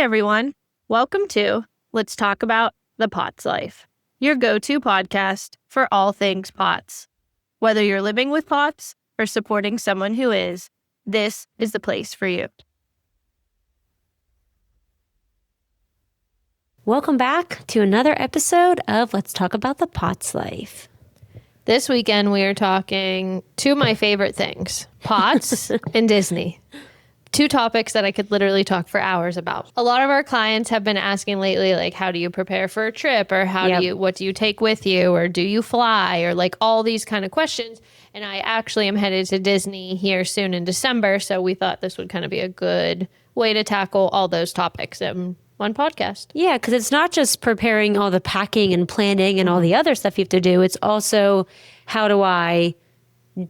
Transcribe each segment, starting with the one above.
Hey everyone, welcome to Let's Talk About the POTS Life, your go-to podcast for all things POTS. Whether you're living with POTS or supporting someone who is, this is the place for you. Welcome back to another episode of Let's Talk About the POTS Life. This weekend we are talking two of my favorite things, POTS and Disney. Two topics that I could literally talk for hours about. A lot of our clients have been asking lately, like, how do you prepare for a trip? Or what do you take with you? Or do you fly? Or like all these kind of questions. And I actually am headed to Disney here soon in December. So we thought this would kind of be a good way to tackle all those topics in one podcast. Yeah, because it's not just preparing all the packing and planning and all the other stuff you have to do. It's also, how do I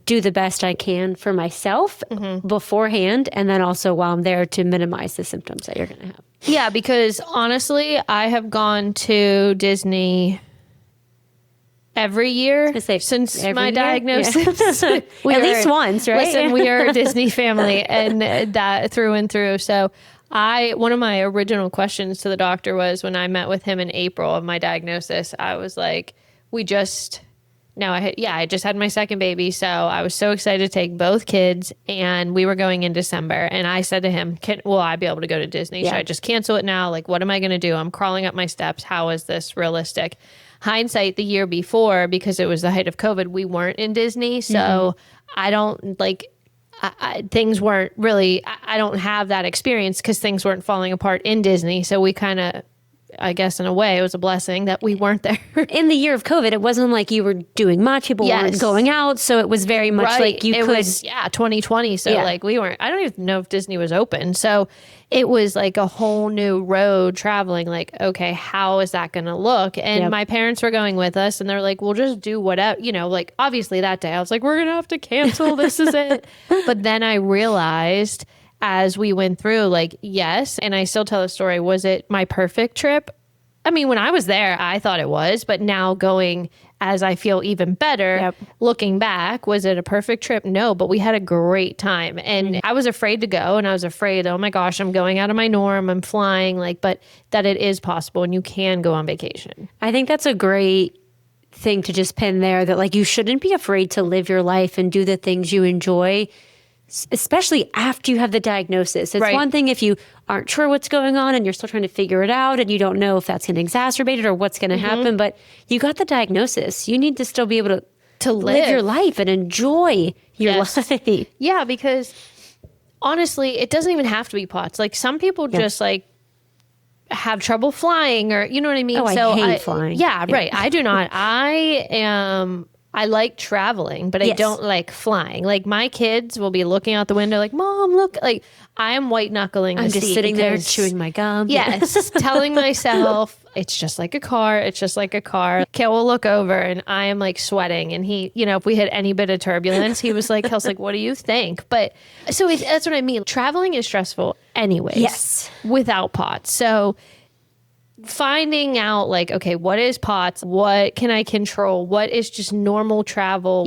do the best I can for myself beforehand, and then also while I'm there to minimize the symptoms that you're going to have. Yeah, because honestly, I have gone to Disney every year since my diagnosis. Yeah. At least once, right? Listen, we are a Disney family, and that through and through. So one of my original questions to the doctor was, when I met with him in April of my diagnosis, I was like, I just had my second baby. So I was so excited to take both kids, and we were going in December. And I said to him, will I be able to go to Disney? Should I just cancel it now? Like, what am I going to do? I'm crawling up my steps. How is this realistic? Hindsight, the year before, because it was the height of COVID, we weren't in Disney. So I don't things weren't really, I don't have that experience because things weren't falling apart in Disney. So we kind of, I guess in a way, it was a blessing that we weren't there. In the year of COVID, it wasn't like you were doing much. People weren't going out. So it was very much like you could. 2020. So we weren't, I don't even know if Disney was open. So it was like a whole new road traveling. Like, okay, how is that going to look? And my parents were going with us, and they're like, we'll just do whatever, obviously that day I was like, we're going to have to cancel. This is it. But then I realized, as we went through, yes. And I still tell the story. Was it my perfect trip? I mean, when I was there, I thought it was, but now going as I feel even better, looking back, was it a perfect trip? No, but we had a great time. And I was afraid to go, and I was afraid, oh my gosh, I'm going out of my norm, I'm flying, but that it is possible and you can go on vacation. I think that's a great thing to just pin there, that you shouldn't be afraid to live your life and do the things you enjoy, especially after you have the diagnosis. It's one thing if you aren't sure what's going on and you're still trying to figure it out and you don't know if that's going to exacerbate it or what's going to happen, but you got the diagnosis. You need to still be able to live your life and enjoy your life. Yeah, because honestly, it doesn't even have to be POTS. Some people just have trouble flying, or you know what I mean? Oh, I hate flying. Yeah, right. I do not. I like traveling, but I don't like flying. My kids will be looking out the window like, Mom, look. I am white knuckling the seat. I'm just sitting there chewing my gum. Yes, telling myself, it's just like a car. It's just like a car. Okay, we'll look over, and I am sweating. And he, if we had any bit of turbulence, he was like, what do you think? But so that's what I mean. Traveling is stressful anyways. Yes. Without POTS. So finding out okay, what is POTS? What can I control? What is just normal travel?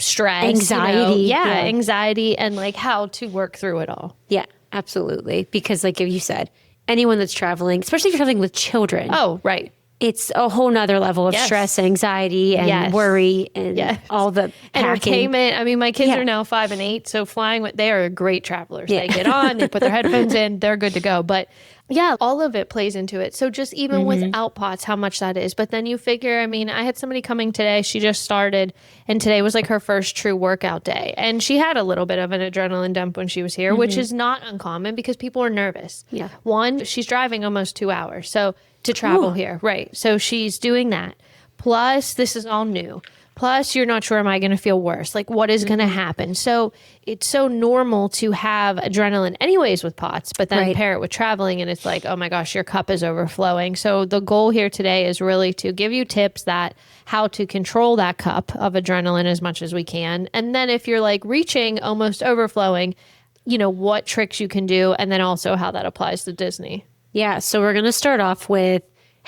Stress, anxiety. Anxiety, and how to work through it all. Yeah, absolutely. Because if you said, anyone that's traveling, especially if you're traveling with children. Oh, right. It's a whole nother level of stress, anxiety, and worry, and all the entertainment. I mean, my kids are now 5 and 8, so flying, they are great travelers. They get on, they put their headphones in, they're good to go. But yeah, all of it plays into it. So just even without POTS, how much that is. But then you figure, I had somebody coming today. She just started, and today was her first true workout day. And she had a little bit of an adrenaline dump when she was here, which is not uncommon because people are nervous. Yeah. One, she's driving almost 2 hours to travel here. Right. So she's doing that. Plus, this is all new. Plus, you're not sure, am I going to feel worse? What is going to happen? So it's so normal to have adrenaline anyways with POTS, but then pair it with traveling, and it's oh my gosh, your cup is overflowing. So the goal here today is really to give you tips that how to control that cup of adrenaline as much as we can. And then if you're reaching almost overflowing, what tricks you can do, and then also how that applies to Disney. Yeah. So we're going to start off with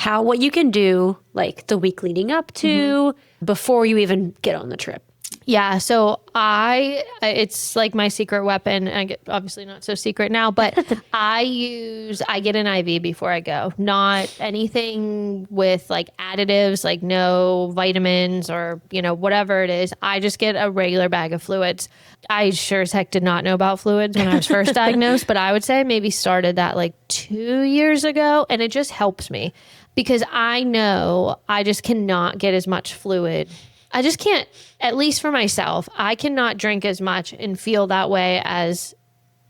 what you can do the week leading up to before you even get on the trip. Yeah, so it's like my secret weapon. I get obviously not so secret now, but I get an IV before I go. Not anything with like additives, like no vitamins or, whatever it is. I just get a regular bag of fluids. I sure as heck did not know about fluids when I was first diagnosed, but I would say maybe started that like 2 years ago, and it just helps me because I know I just cannot get as much fluid. I just can't, at least for myself, I cannot drink as much and feel that way as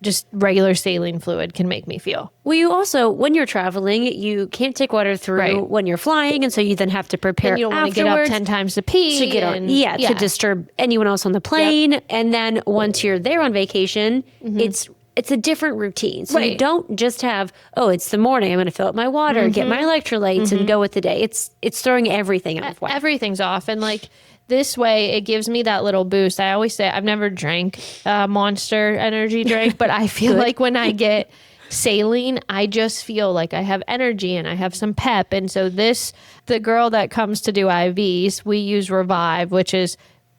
just regular saline fluid can make me feel. Well, you also, when you're traveling, you can't take water through when you're flying. And so you then have to prepare and you don't want to get up 10 times to pee. To disturb anyone else on the plane. Yep. And then once you're there on vacation, it's a different routine. So you don't just have, it's the morning, I'm going to fill up my water, get my electrolytes and go with the day. It's throwing everything off. Everything's off. And like, this way, it gives me that little boost. I always say I've never drank Monster energy drink, but I feel like when I get saline, I just feel like I have energy and I have some pep. And so the girl that comes to do IVs, we use Revive, which is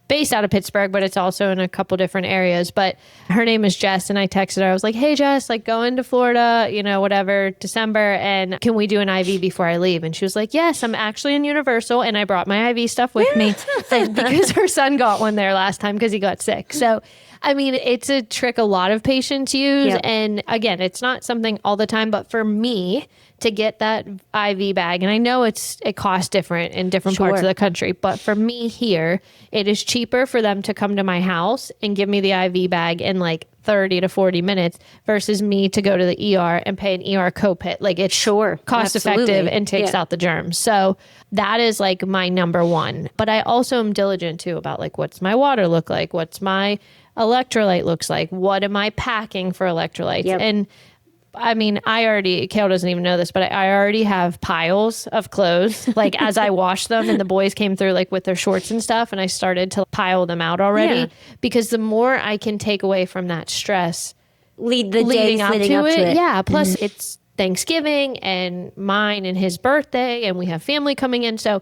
based out of Pittsburgh, but it's also in a couple different areas. But her name is Jess, and I texted her. I was like, hey, Jess, like going to Florida, whatever, December, and can we do an IV before I leave? And she was like, yes, I'm actually in Universal, and I brought my IV stuff with me because her son got one there last time because he got sick. So, I mean, it's a trick a lot of patients use. Yep. And again, it's not something all the time, but for me, to get that IV bag, and I know it costs different in different parts of the country, but for me here, it is cheaper for them to come to my house and give me the IV bag in like 30 to 40 minutes versus me to go to the ER and pay an ER copay. Like it's cost effective and takes out the germs. So that is like my number one. But I also am diligent too about like, what's my water look like? What's my electrolyte looks like? What am I packing for electrolytes? Yep. And I mean, Kale doesn't even know this, but I already have piles of clothes, like as I wash them and the boys came through like with their shorts and stuff, and I started to pile them out already because the more I can take away from that stress leading up to it. Yeah. Plus it's Thanksgiving and mine and his birthday, and we have family coming in. So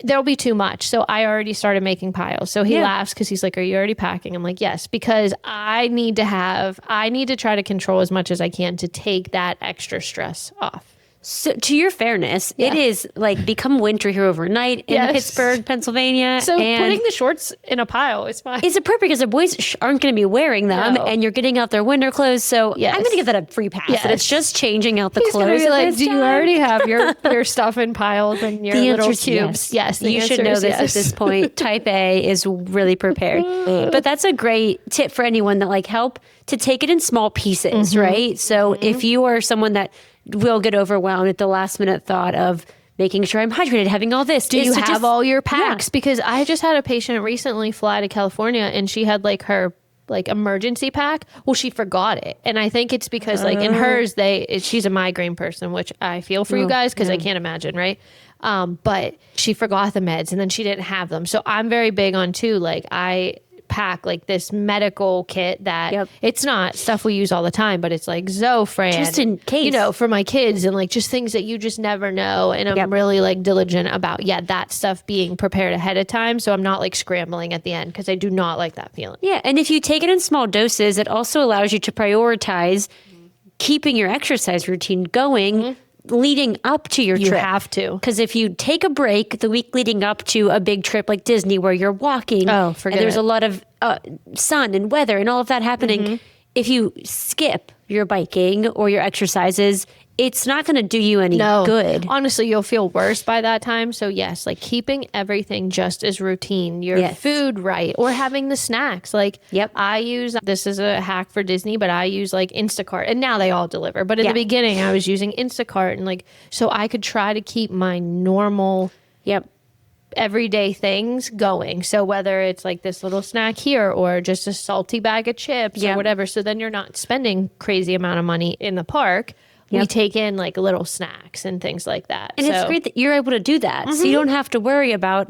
there'll be too much. So I already started making piles. So he laughs because he's like, are you already packing? I'm like, yes, because I need to try to control as much as I can to take that extra stress off. So to your fairness, it is like become winter here overnight in Pittsburgh, Pennsylvania. So putting the shorts in a pile is fine. Is it perfect because the boys aren't going to be wearing them and you're getting out their winter clothes. So I'm going to give that a free pass. Yes. It's just changing out the clothes. Be like, do you already have your stuff in piles and your little cubes? Yes. You should know this at this point. Type A is really prepared. But that's a great tip for anyone that like help to take it in small pieces, right? So if you are someone that will get overwhelmed at the last minute thought of making sure I'm hydrated, having all this. Do you have all your packs? Yeah. Because I just had a patient recently fly to California and she had like her like emergency pack. Well, she forgot it. And I think it's because like in hers, she's a migraine person, which I feel for you guys because I can't imagine, right? But she forgot the meds and then she didn't have them. So I'm very big on too, like I pack like this medical kit that it's not stuff we use all the time, but it's like Zofran, just in case, for my kids and like just things that you just never know. And I'm really like diligent about that stuff being prepared ahead of time, so I'm not like scrambling at the end because I do not like that feeling. And if you take it in small doses, it also allows you to prioritize keeping your exercise routine going leading up to your trip. You have to. Because if you take a break the week leading up to a big trip like Disney where you're walking and there's a lot of sun and weather and all of that happening, if you skip your biking or your exercises, it's not going to do you any good. Honestly, you'll feel worse by that time. So yes, like keeping everything just as routine, your food right, or having the snacks. Like I use, this is a hack for Disney, but I use like Instacart, and now they all deliver. But in the beginning I was using Instacart, and like, so I could try to keep my normal everyday things going. So whether it's like this little snack here or just a salty bag of chips or whatever. So then you're not spending crazy amount of money in the park. We take in like little snacks and things like that. And it's great that you're able to do that. So you don't have to worry about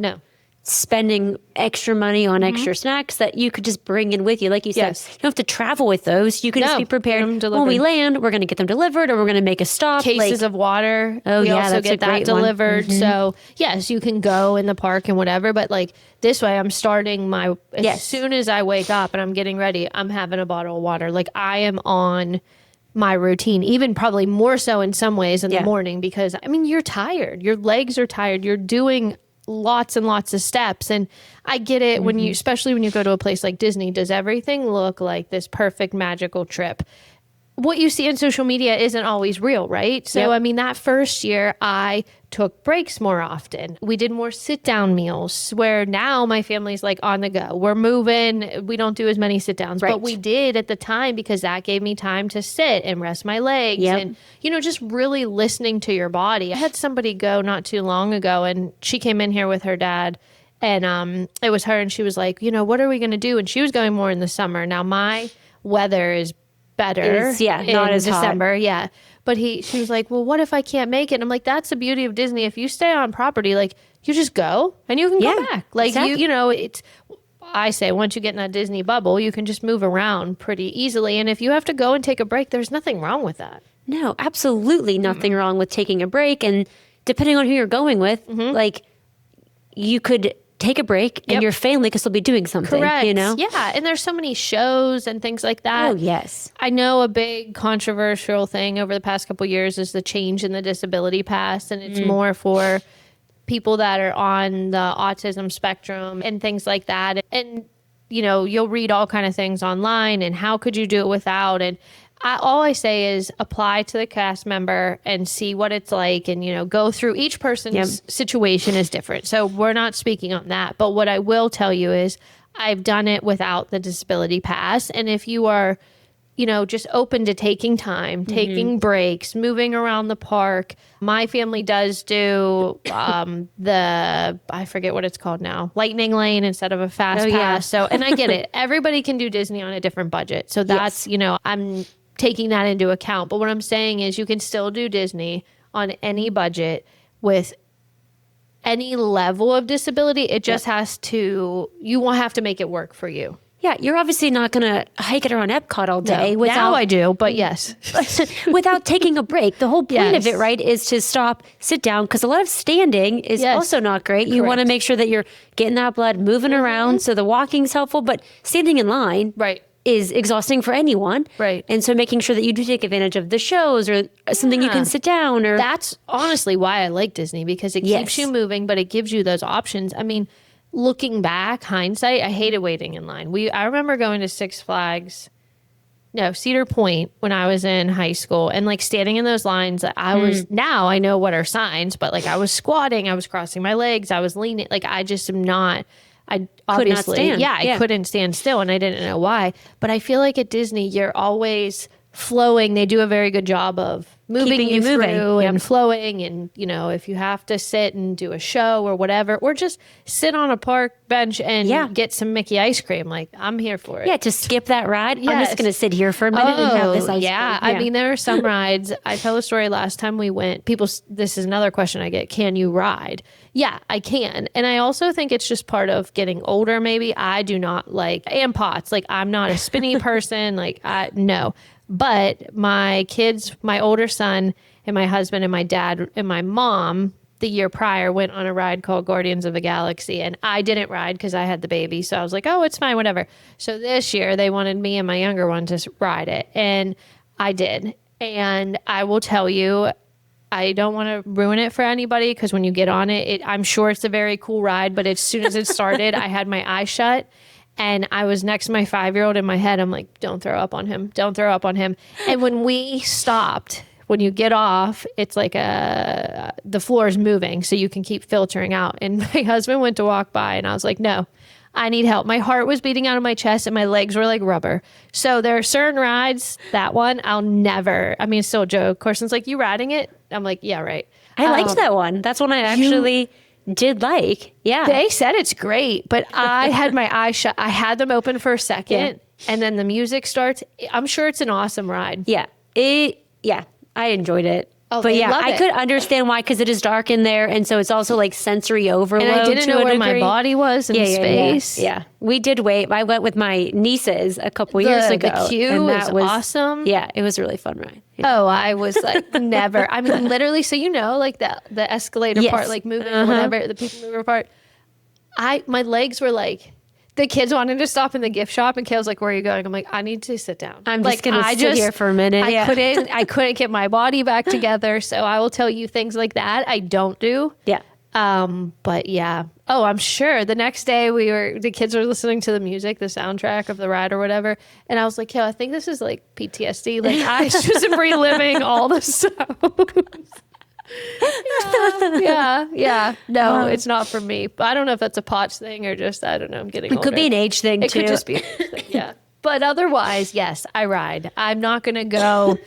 spending extra money on extra snacks that you could just bring in with you. Like you said, you don't have to travel with those. You can just be prepared. When we land, we're going to get them delivered, or we're going to make a stop. Cases of water. We also get that delivered. So yes, you can go in the park and whatever, but like this way I'm starting as soon as I wake up and I'm getting ready, I'm having a bottle of water. Like I am on my routine, even probably more so in some ways in the morning, because I mean, you're tired. Your legs are tired. You're doing lots and lots of steps. And I get it when you, especially when you go to a place like Disney, does everything look like this perfect magical trip? What you see on social media isn't always real, right? So, I mean, that first year I took breaks more often. We did more sit down meals, where now my family's like on the go. We're moving. We don't do as many sit downs, but we did at the time because that gave me time to sit and rest my legs and, you know, just really listening to your body. I had somebody go not too long ago, and she came in here with her dad, and it was her, and she was like, you know, what are we going to do? And she was going more in the summer. Now my weather is better not as December hot. But she was like, well, what if I can't make it? And I'm like, that's the beauty of Disney. If you stay on property, like you just go and you can go back. Like you know, I say once you get in that Disney bubble, you can just move around pretty easily. And if you have to go and take a break, there's nothing wrong with that. No, absolutely nothing wrong with taking a break. And depending on who you're going with, like you could take a break and your family could still be doing something. Correct. You know? Yeah. And there's so many shows and things like that. Oh, yes. I know a big controversial thing over the past couple of years is the change in the disability pass. And it's more for people that are on the autism spectrum and things like that. And, you know, you'll read all kind of things online and how could you do it without? And all I say is apply to the cast member and see what it's like, and, you know, go through each person's situation is different. So we're not speaking on that. But what I will tell you is I've done it without the disability pass. And if you are, you know, just open to taking time, taking breaks, moving around the park. My family does do I forget what it's called now, lightning lane instead of a fast pass. So, and I get it. Everybody can do Disney on a different budget. So that's, you know, I'm taking that into account. But what I'm saying is you can still do Disney on any budget with any level of disability. It just has to, you won't have to make it work for you. Yeah, you're obviously not going to hike it around Epcot all day. No, now I do, but yes. Without taking a break. The whole point of it, right, is to stop, sit down, because a lot of standing is also not great. You want to make sure that you're getting that blood moving around, so the walking's helpful, but standing in line is exhausting for anyone. Right. And so making sure that you do take advantage of the shows or something you can sit down. Or that's honestly why I like Disney, because it keeps you moving, but it gives you those options. I mean, looking back, hindsight, I hated waiting in line. I remember going to Cedar Point when I was in high school, and like standing in those lines. Now I know what are signs, but like I was squatting, I was crossing my legs, I was leaning. Like I just am not. I obviously, could not stand. I couldn't stand still, and I didn't know why. But I feel like at Disney, you're always flowing. They do a very good job of moving you through and flowing. And, you know, if you have to sit and do a show or whatever, or just sit on a park bench and get some Mickey ice cream, like I'm here for it. Yeah, to skip that ride. I'm just going to sit here for a minute and have this ice cream. Yeah, I mean, there are some rides. I tell a story last time we went. This is another question I get. Can you ride? Yeah, I can. And I also think it's just part of getting older, maybe. I do not like, and pots. Like, I'm not a spinny person. Like, no. But my kids, my older son and my husband and my dad and my mom, the year prior, went on a ride called Guardians of the Galaxy. And I didn't ride because I had the baby. So I was like, oh, it's fine, whatever. So this year they wanted me and my younger one to ride it. And I did. And I will tell you, I don't want to ruin it for anybody, because when you get on it, I'm sure it's a very cool ride. But as soon as it started, I had my eyes shut. And I was next to my 5-year-old. In my head, I'm like, don't throw up on him. Don't throw up on him. And when we stopped, when you get off, it's like the floor is moving, so you can keep filtering out. And my husband went to walk by, and I was like, no, I need help. My heart was beating out of my chest, and my legs were like rubber. So there are certain rides, that one, I'll never, I mean, it's still a joke. Carson's like, you riding it? I'm like, yeah, right. I liked that one. That's one I actually did like. Yeah. They said it's great, but I had my eyes shut. I had them open for a second, and then the music starts. I'm sure it's an awesome ride. Yeah. I enjoyed it. Oh, but yeah, I it. could understand why, because it is dark in there, and so it's also like sensory overload. And I didn't know where my body was in space. Yeah, we did wait. I went with my nieces a couple years ago. The queue was awesome. Yeah, it was a really fun ride. Yeah. Oh, I was like never. I mean, literally. So like the escalator part, like moving or whatever, the people mover part. My legs were like. The kids wanted to stop in the gift shop, and Kayla's like, "Where are you going?" I'm like, "I need to sit down. I'm like, just gonna sit here for a minute." I couldn't get my body back together, so I will tell you things like that I don't do. Yeah. But yeah. Oh, I'm sure the next day the kids were listening to the music, the soundtrack of the ride or whatever, and I was like, "Kayla, I think this is like PTSD. Like I just am reliving all the stuff." Yeah. No, it's not for me. But I don't know if that's a Potts thing or just, I don't know, I'm getting older. It could be an age thing, it too. It could just be an age thing, yeah. But otherwise, yes, I ride. I'm not going to go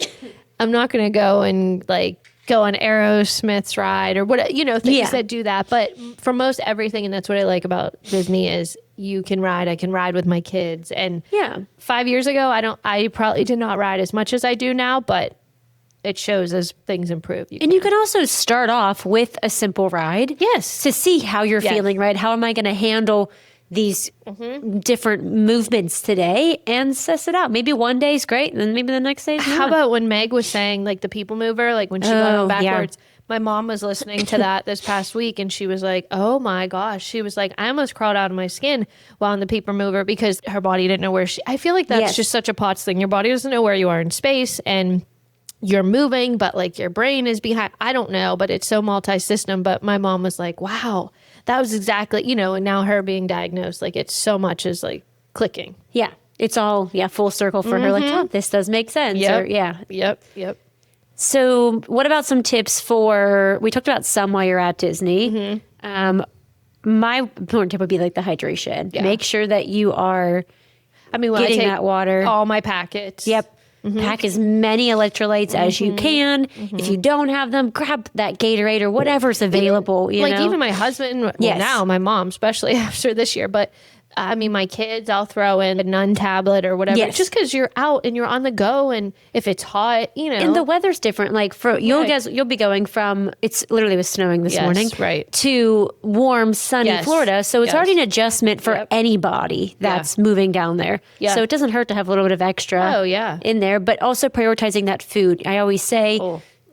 and like go on Aerosmith's ride or what, things that do that. But for most everything, and that's what I like about Disney is you can ride. I can ride with my kids. And 5 years ago, I probably did not ride as much as I do now, but it shows as things improve. You can also start off with a simple ride. Yes. To see how you're feeling, right? How am I going to handle these different movements today and suss it out? Maybe one day is great, and then maybe the next day is not. How about when Meg was saying, like, the people mover, like when she went backwards? Yeah. My mom was listening to that this past week, and she was like, oh my gosh. She was like, I almost crawled out of my skin while in the people mover because her body didn't know where I feel like that's just such a Potts thing. Your body doesn't know where you are in space, and you're moving, but like your brain is behind. I don't know, but it's so multi-system. But my mom was like, wow, that was exactly, and now her being diagnosed, like it's so much is like clicking. Yeah. It's all, full circle for her. Like, oh, this does make sense. Yep. Or, Yep. So what about some tips we talked about some while you're at Disney. My important tip would be like the hydration. Yeah. Make sure that you are getting I take that water. All my packets. Yep. Pack as many electrolytes as you can. If you don't have them, grab that Gatorade or whatever's available. Even my husband, now my mom, especially after this year, but I mean, my kids, I'll throw in a Nun tablet or whatever, just because you're out and you're on the go, and if it's hot, And the weather's different. Like you'll be going from, it's literally was snowing this morning, to warm, sunny Florida. So it's already an adjustment for anybody that's moving down there. Yeah. So it doesn't hurt to have a little bit of extra in there, but also prioritizing that food. I always say,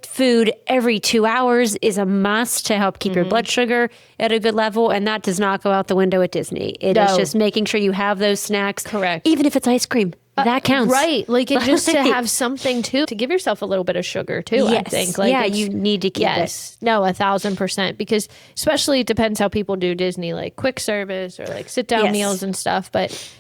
food every 2 hours is a must to help keep your blood sugar at a good level, and that does not go out the window at Disney. It is just making sure you have those snacks. Correct. Even if it's ice cream, that counts. Right. Like just to have something too, to give yourself a little bit of sugar too, I think. Like you need to keep it. No, 1,000%, because especially it depends how people do Disney, like quick service or like sit down meals and stuff. But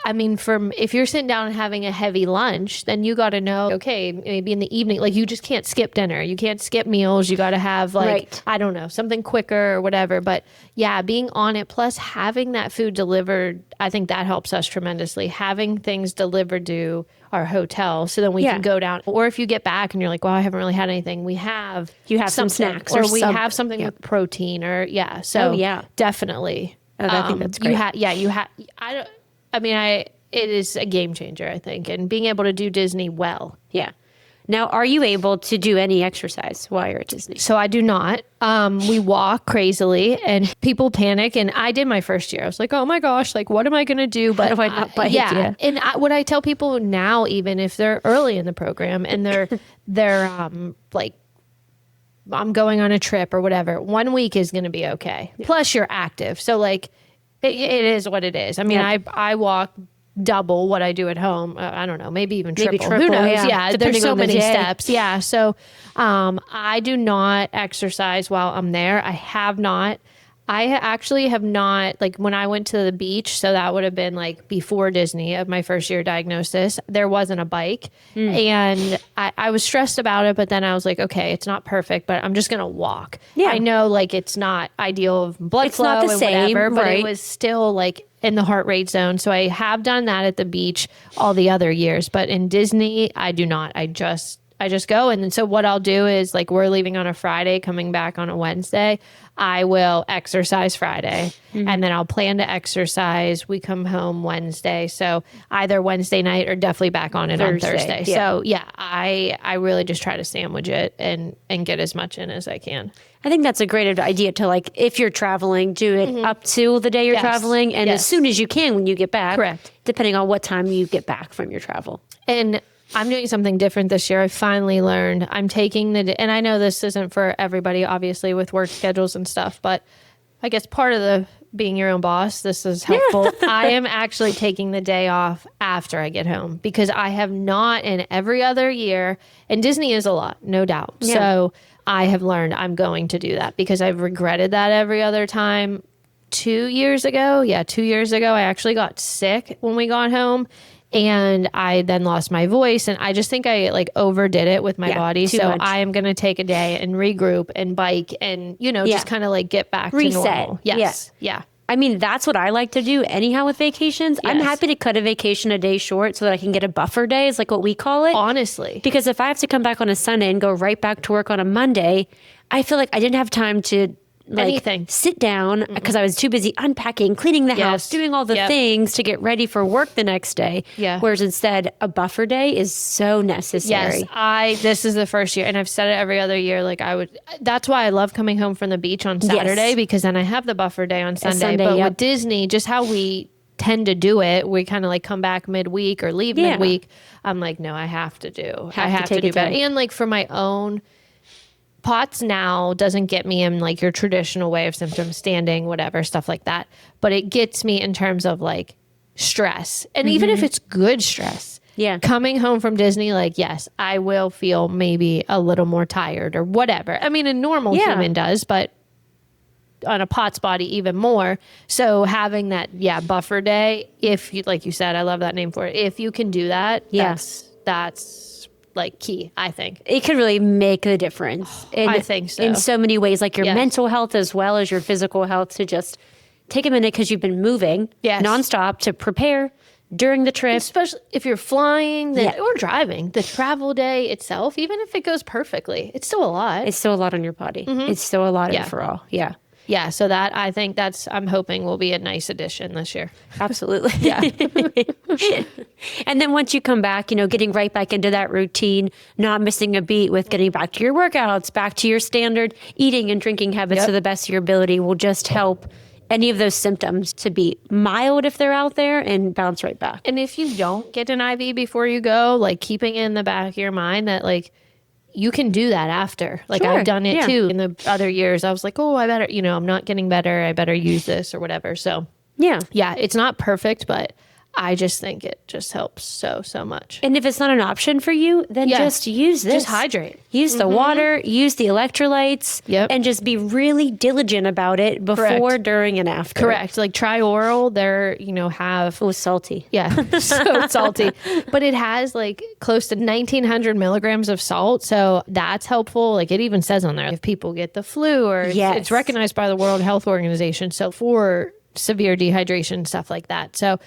I mean, if you're sitting down and having a heavy lunch, then you got to know, okay, maybe in the evening, like you just can't skip dinner. You can't skip meals. You got to have I don't know, something quicker or whatever. But yeah, being on it, plus having that food delivered, I think that helps us tremendously. Having things delivered to our hotel so then we can go down. Or if you get back and you're like, well, I haven't really had anything. You have some snacks. Or we have something with protein or So definitely. I think that's great. It is a game changer, I think, and being able to do Disney well. Yeah. Now, are you able to do any exercise while you're at Disney? So I do not. We walk crazily and people panic. And I did my first year. I was like, oh my gosh, like, what am I going to do? But how do I not bite? Yeah. And what I tell people now, even if they're early in the program and they're like, I'm going on a trip or whatever, 1 week is going to be okay. Yeah. Plus you're active. So like, it is what it is. I mean, I walk double what I do at home. I don't know, maybe even triple. Who knows? Yeah, there's so many steps. Yeah, so I do not exercise while I'm there. I have not. I actually have not, like when I went to the beach, so that would have been like before Disney of my first year diagnosis, there wasn't a bike. And I was stressed about it, but then I was like, okay, it's not perfect, but I'm just going to walk. Yeah. I know like it's not ideal of blood flow not the and same, whatever, but it was still like in the heart rate zone. So I have done that at the beach all the other years, but in Disney, I do not. just go. And then so what I'll do is like we're leaving on a Friday, coming back on a Wednesday. I will exercise Friday and then I'll plan to exercise. We come home Wednesday. So either Wednesday night or definitely back on it on Thursday. Yeah. So yeah, I really just try to sandwich it and get as much in as I can. I think that's a great idea to like, if you're traveling, do it up to the day you're traveling and as soon as you can when you get back. Correct. Depending on what time you get back from your travel. And I'm doing something different this year. I finally learned I'm taking and I know this isn't for everybody, obviously, with work schedules and stuff, but I guess part of the being your own boss, this is helpful. I am actually taking the day off after I get home because I have not in every other year, and Disney is a lot, no doubt. Yeah. So I have learned I'm going to do that because I've regretted that every other time. 2 years ago, I actually got sick when we got home. And I then lost my voice and I just think I like overdid it with my body. So much. I am going to take a day and regroup and bike and, just kind of like get back to normal. Yes. Yeah. I mean, that's what I like to do anyhow with vacations. Yes. I'm happy to cut a vacation a day short so that I can get a buffer day is like what we call it. Honestly. Because if I have to come back on a Sunday and go right back to work on a Monday, I feel like I didn't have time to sit down because I was too busy unpacking, cleaning the house, doing all the things to get ready for work the next day. Yeah. Whereas instead, a buffer day is so necessary. Yes, this is the first year, and I've said it every other year. Like that's why I love coming home from the beach on Saturday because then I have the buffer day on Sunday. But with Disney, just how we tend to do it, we kind of like come back midweek or leave midweek. I'm like, no, I have to do better. And like for my own. POTS now doesn't get me in like your traditional way of symptoms, standing, whatever, stuff like that. But it gets me in terms of like stress. And even if it's good stress, coming home from Disney, like, yes, I will feel maybe a little more tired or whatever. I mean, a normal human does, but on a POTS body even more. So having that, buffer day, if you, like you said, I love that name for it. If you can do that, that's like key, I think. It could really make a difference. I think so. In so many ways, like your mental health as well as your physical health, to just take a minute because you've been moving nonstop to prepare during the trip. Especially if you're flying or driving. The travel day itself, even if it goes perfectly, it's still a lot. It's still a lot on your body. It's still a lot overall. Yeah. Yeah, so that I think I'm hoping will be a nice addition this year. Absolutely. Yeah. And then once you come back, getting right back into that routine, not missing a beat with getting back to your workouts, back to your standard eating and drinking habits to the best of your ability will just help any of those symptoms to be mild if they're out there and bounce right back. And if you don't get an IV before you go, like keeping it in the back of your mind that like, you can do that after. Like I've done it too in the other years. I was like, oh, I better, I'm not getting better. I better use this or whatever. So yeah, it's not perfect, but I just think it just helps so much. And if it's not an option for you, then just use this. Just hydrate. Use the water, use the electrolytes, and just be really diligent about it before, during, and after. Correct. Like try oral. They're, have... Oh, salty. Yeah, so salty. But it has like close to 1,900 milligrams of salt. So that's helpful. Like it even says on there, if people get the flu or it's recognized by the World Health Organization. So for severe dehydration, stuff like that. So,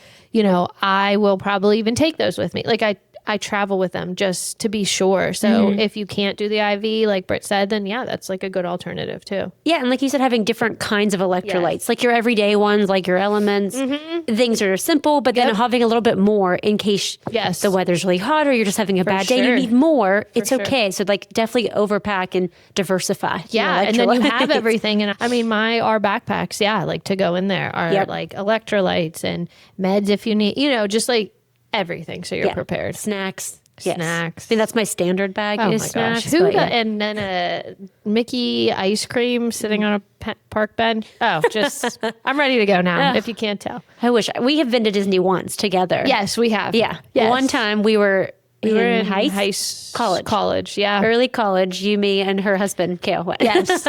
I will probably even take those with me. Like I travel with them just to be sure. So if you can't do the IV, like Britt said, then that's like a good alternative too. Yeah. And like you said, having different kinds of electrolytes, like your everyday ones, like your elements, things that are simple, but then having a little bit more in case the weather's really hot or you're just having a bad day, you need more. It's okay. So like definitely overpack and diversify. Yeah. And then you have everything. And I mean, our backpacks, like to go in there are like electrolytes and meds if you need, just like everything, so you're prepared. Snacks. Snacks. I think that's my standard bag is snacks. And then a Mickey ice cream sitting on a park bench. Oh, just, I'm ready to go now, if you can't tell. I wish. We have been to Disney once together. Yes, we have. Yeah. Yes. One time we were in college. Yeah. Early college, you, me, and her husband, Kale, went. Yes.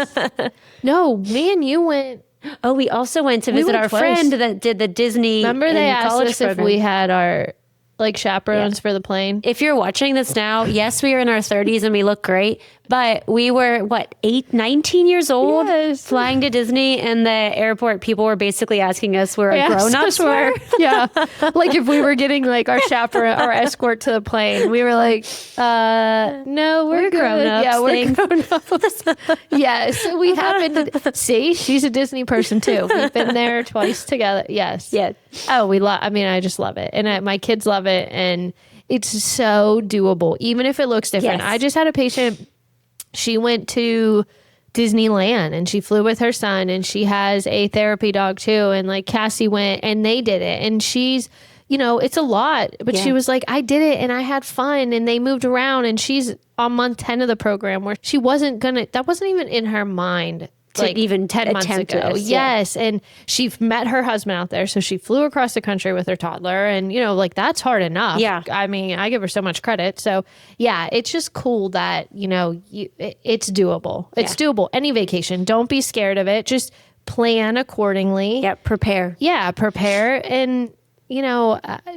No, me and you went. Oh, we also went to visit our friend that did the Disney. Remember they asked us if we had our like chaperones for the plane. If you're watching this now, yes, we are in our 30s and we look great, but we were 19 years old flying to Disney, and the airport people were basically asking us where our grown-ups were. Yeah. Like if we were getting like our chaperone, our escort to the plane, we were like, no, we're grown-ups. Yeah, we're grown-ups. Yeah. So we happened to see, she's a Disney person too. We've been there twice together. Yes. Yeah. Oh, I just love it. And my kids love it. And it's so doable, even if it looks different. Yes. I just had a patient, she went to Disneyland and she flew with her son, and she has a therapy dog too. And like Cassie went and they did it. And she's, it's a lot, but she was like, I did it and I had fun, and they moved around, and she's on month 10 of the program where she that wasn't even in her mind. To like even 10 months ago. Yes. And she met her husband out there. So she flew across the country with her toddler, and, like that's hard enough. Yeah. I mean, I give her so much credit. So yeah, it's just cool that, it's doable. It's doable. Any vacation. Don't be scared of it. Just plan accordingly. Yeah. Prepare. Yeah. Prepare. And,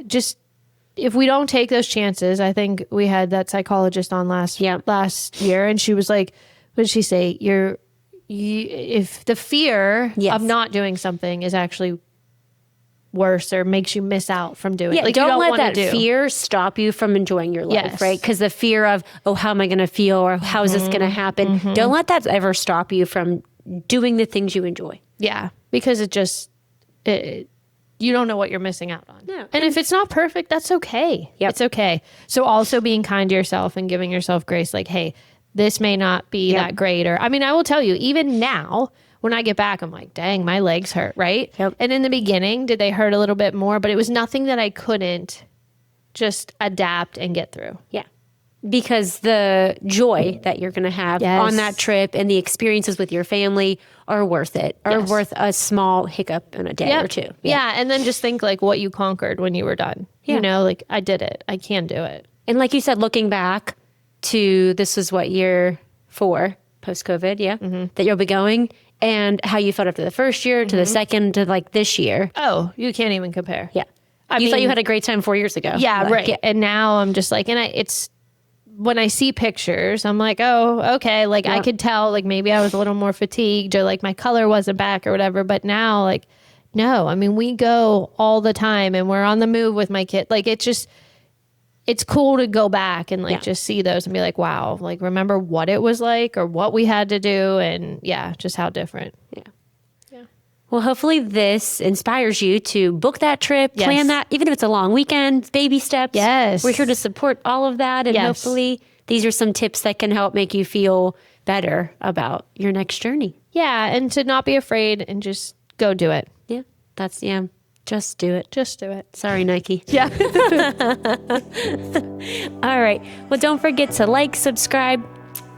just, if we don't take those chances, I think we had that psychologist on last year, and she was like, what did she say? If the fear of not doing something is actually worse or makes you miss out from doing it. Like, don't let that fear stop you from enjoying your life, right? Because the fear of, how am I going to feel, or how is this going to happen? Don't let that ever stop you from doing the things you enjoy. Yeah, because you don't know what you're missing out on. No. And if it's not perfect, that's okay. Yep. It's okay. So also being kind to yourself and giving yourself grace, like, hey, this may not be that great. Or, I mean, I will tell you, even now, when I get back, I'm like, dang, my legs hurt, right? Yep. And in the beginning, did they hurt a little bit more? But it was nothing that I couldn't just adapt and get through. Yeah. Because the joy that you're going to have on that trip and the experiences with your family are worth it, are worth a small hiccup in a day or two. Yeah. And then just think like what you conquered when you were done. Yeah. Like I did it. I can do it. And like you said, looking back to this was what, year 4 post-COVID, that you'll be going, and how you felt after the first year to the second to like this year. Oh, you can't even compare. Yeah. I mean, thought you had a great time 4 years ago. Yeah, like, right. Yeah. And now I'm just like, it's when I see pictures, I'm like, oh, okay. Like I could tell, like maybe I was a little more fatigued, or like my color wasn't back or whatever. But now, like, no, I mean, we go all the time and we're on the move with my kid. Like it's cool to go back and like just see those and be like, wow, like remember what it was like or what we had to do, and just how different. Yeah. Well, hopefully this inspires you to book that trip, plan that, even if it's a long weekend, baby steps. Yes. We're here to support all of that. And hopefully these are some tips that can help make you feel better about your next journey. Yeah. And to not be afraid and just go do it. Yeah. Just do it. Just do it. Sorry, Nike. Yeah. All right. Well, don't forget to like, subscribe,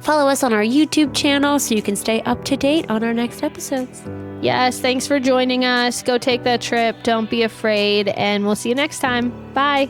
follow us on our YouTube channel so you can stay up to date on our next episodes. Yes. Thanks for joining us. Go take that trip. Don't be afraid. And we'll see you next time. Bye.